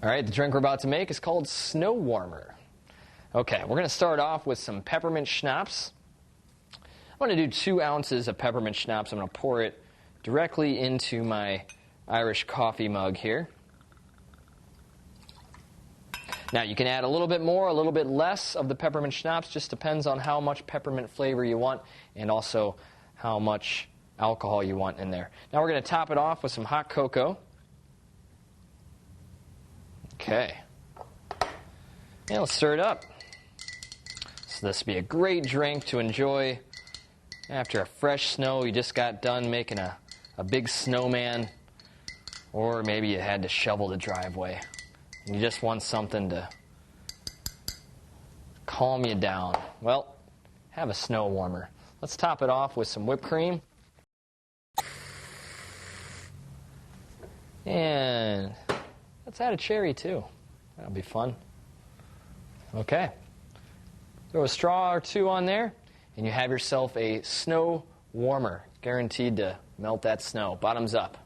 All right, the drink we're about to make is called Snow Warmer. Okay, we're going to start off with some peppermint schnapps. I'm going to do 2 ounces of peppermint schnapps. I'm going to pour it directly into my Irish coffee mug here. Now, you can add a little bit more, a little bit less of the peppermint schnapps. Just depends on how much peppermint flavor you want and also how much alcohol you want in there. Now, we're going to top it off with some hot cocoa. Okay. And let's stir it up. So this will be a great drink to enjoy after a fresh snow. You just got done making a big snowman, or maybe you had to shovel the driveway. And you just want something to calm you down. Well, have a snow warmer. Let's top it off with some whipped cream. And let's add a cherry too. That'll be fun. Okay. Throw a straw or 2 on there, and you have yourself a snow warmer. Guaranteed to melt that snow. Bottoms up.